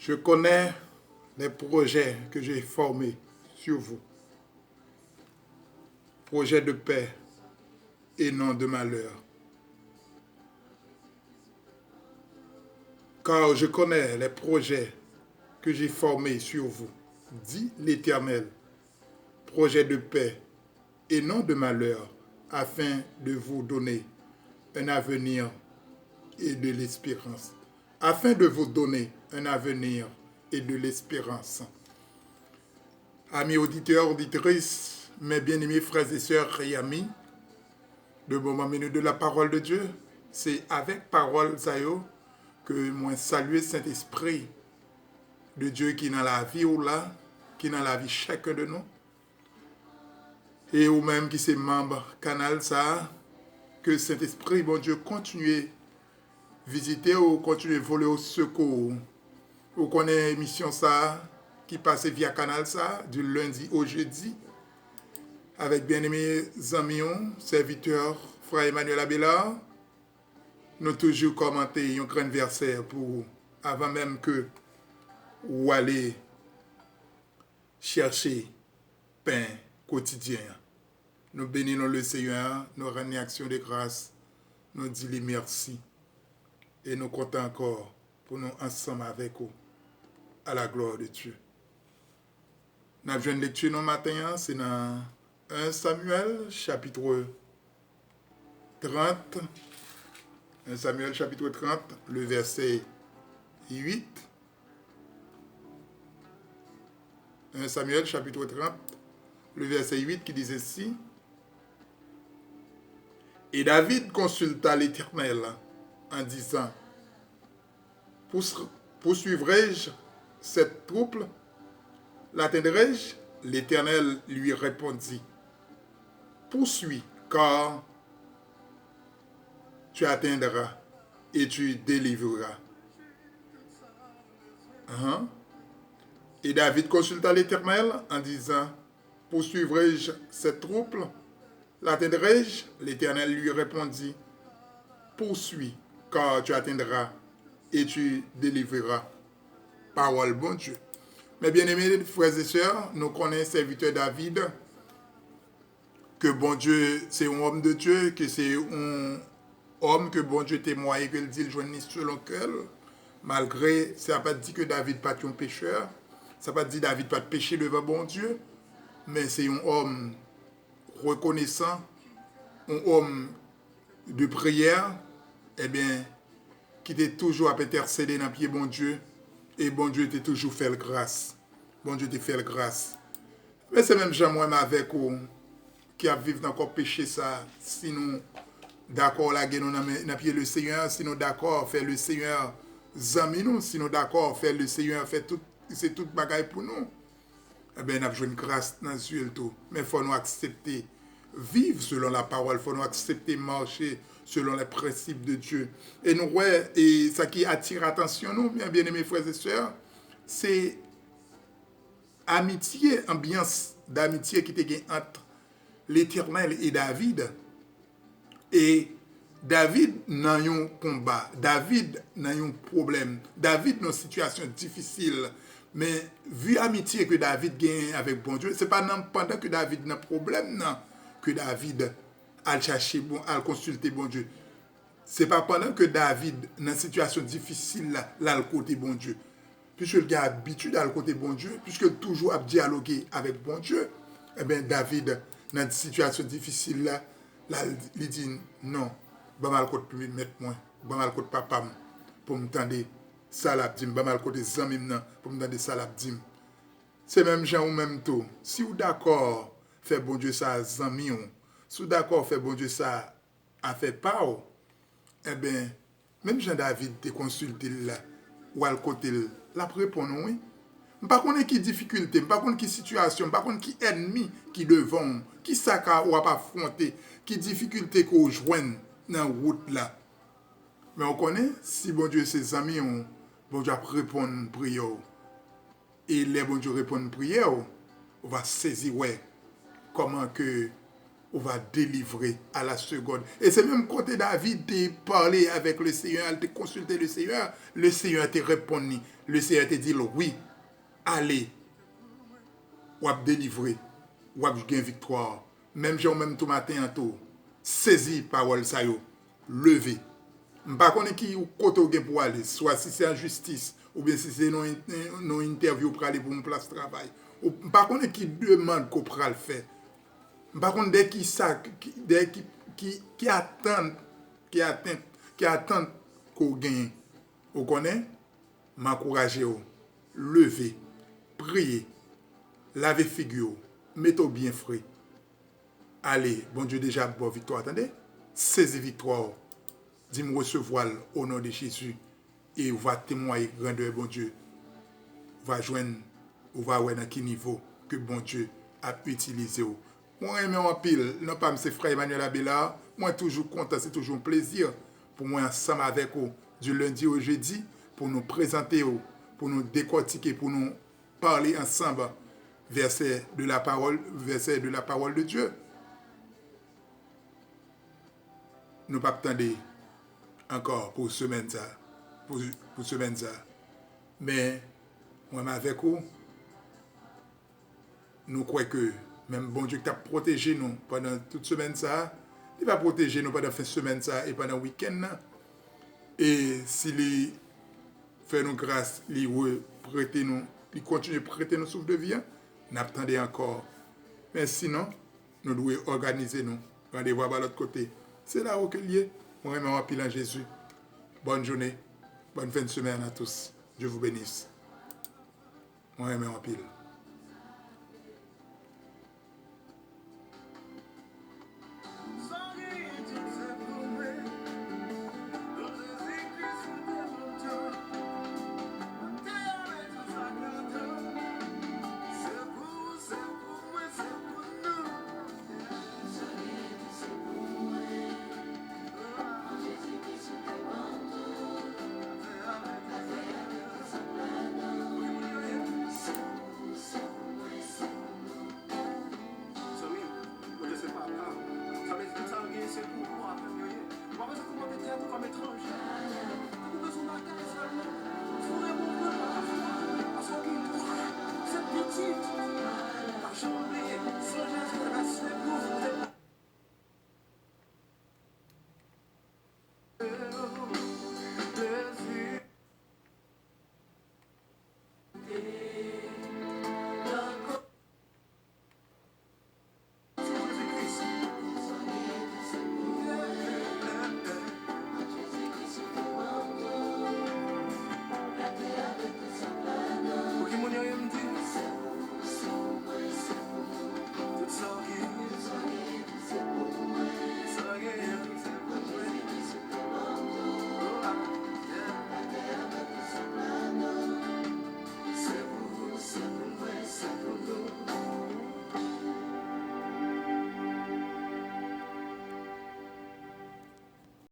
Je connais les projets que j'ai formés sur vous. Projets de paix et non de malheur. Car je connais les projets que j'ai formés sur vous, dit l'Éternel. Projets de paix et non de malheur, afin de vous donner un avenir et de l'espérance. Afin de vous donner un avenir et de l'espérance. Amis auditeurs, auditrices, mes bien-aimés frères et sœurs et amis, de moment minute de la parole de Dieu, c'est avec parole Zayo que moi salue Saint-Esprit de Dieu qui est dans la vie ou là, qui est dans la vie chacun de nous, et ou même qui c'est membre canal ça, que Saint-Esprit, bon Dieu, continue visiter ou continue voler au secours, ou qu'on ait émission ça, qui passe via canal ça, du lundi au jeudi, avec bien-aimés amis, serviteurs, frère Emmanuel Abelard, nous toujours commenter un grand verset pour, avant même que ou aller chercher pain quotidien. Nous bénissons le Seigneur, nous rendons action de grâce, nous disons merci. Et nous comptons encore pour nous ensemble avec vous, à la gloire de Dieu. Nous avons une lecture ce matin, c'est dans 1 Samuel, chapitre 30. 1 Samuel, chapitre 30, le verset 8. 1 Samuel, chapitre 30, le verset 8 qui dit ainsi. Et David consulta l'Éternel en disant, poursuivrai-je cette troupe? L'atteindrai-je? L'Éternel lui répondit, poursuis, car tu atteindras et tu délivreras. Et David consulta l'Éternel en disant, poursuivrai-je cette troupe? L'atteindrai-je? L'Éternel lui répondit, poursuis, car tu atteindras et tu délivreras. Parole bon Dieu. Mes bien-aimés frères et sœurs, nous connaissons serviteur David, que bon Dieu, c'est un homme de Dieu, que c'est un homme que bon Dieu témoigne, que le dit, il joignit selon cœur, malgré, ça n'a pas dit que David pas un pécheur, ça n'a pas dit que David pas de péché devant bon Dieu, mais c'est un homme reconnaissant, un homme de prière, eh bien, qui était toujours à intercéder dans le pied bon Dieu, et bon Dieu était toujours fait la grâce. Bon Dieu te fait la grâce. Mais c'est même Jean moi avec vous, qui a vécu encore péché ça, si nous d'accord là, nous dans pied le Seigneur, si nous d'accord faire le Seigneur, zami nous, si nous d'accord faire le Seigneur, faire tout, c'est toute bagaille pour nous. Eh bien, nous avons une grâce dans le tout. Mais il faut nous accepter vivre selon la parole, il faut nous accepter marcher selon les principes de Dieu. Et nous, ouais, et ça qui attire l'attention, nous, bien aimés frères et sœurs, c'est amitié, ambiance d'amitié qui était entre l'Éternel et David. Et David n'a un combat, David n'a un problème, David n'a une situation difficile. Mais vu l'amitié que David gagne avec bon Dieu, ce n'est pas pendant que David n'a un problème non, que David a cherché, a consulté bon Dieu. Ce n'est pas pendant que David, dans une situation difficile, là, le côté bon Dieu. Puisque il a habitude à le côté bon Dieu, puisque toujours a dialogué avec bon Dieu, eh bien David, dans une situation difficile, là il dit non, je vais le côté plus mettre moi, je vais le côté papa pour me tendre ça l'a dit, je vais le côté zami pour me tendre ça l'a dit. C'est même gens ou même tout. Si vous d'accord, faire bon Dieu ça zami, si vous d'accord, faire bon Dieu ça a fait pas, eh bien, même Jean-David te consulté là, ou à le côté là, répond oui. Je ne sais pas qui difficulté, je ne sais pas qui situation, je ne sais pas qui ennemi qui devant, qui ça ou pas affronter, qui difficulté qu'on joigne dans la route là. Mais on connaît, si bon Dieu ses amis, bon Dieu répond prière. Et les bon Dieu répond prière, on va saisir ouais, comment que on va délivrer à la seconde. Et c'est même côté David de parler avec le Seigneur, de consulter le Seigneur te répondre, le Seigneur te dit oui, allez, ou à délivrer, ou à gagner victoire. Même jour, même tout matin en tout, saisi parole ça yo, levé. M'pas connait qui ou côté ou pour aller, soit si c'est en justice ou bien si c'est non interview pour aller pour une place de travail. Ou m'pas connait qui demande qu'on pral faire. M'pas connait dès qui ça dès qui attend qu'on gagne. Ou connaît m'encourager ou lever, prier, laver figure, mettre bien frais. Allez, bon Dieu déjà bonne victoire, attendez. Saisis victoire. Dis-moi recevoir au nom de Jésus et on va témoigner grandeur bon Dieu. On va joindre, on va voir dans quel niveau que bon Dieu a utilisé. Moi, j'aime en pile, non pas M. Frère Emmanuel Abelard, moi toujours content, c'est toujours un plaisir pour moi ensemble avec vous du lundi au jeudi pour nous présenter, pour nous décortiquer, pour nous parler ensemble verset de la parole de Dieu. Nous ne pas attendre encore pour semaine ça, pour semaine ça. Mais moi avec vous, nous croyons que même bon Dieu qui t'a protégé nous pendant toute semaine ça, il va protéger nous pendant fin semaine ça et pendant le week-end. Et s'il fait nous grâce, il prêter nous, il continue à prêter nous souffle de vie, nous attendons encore. Mais sinon, nous devons organiser nous, rendez-vous à l'autre côté. C'est là où il est. Moi, je m'appelle en Jésus. Bonne journée, bonne fin de semaine à tous. Dieu vous bénisse. Moi, je m'appelle.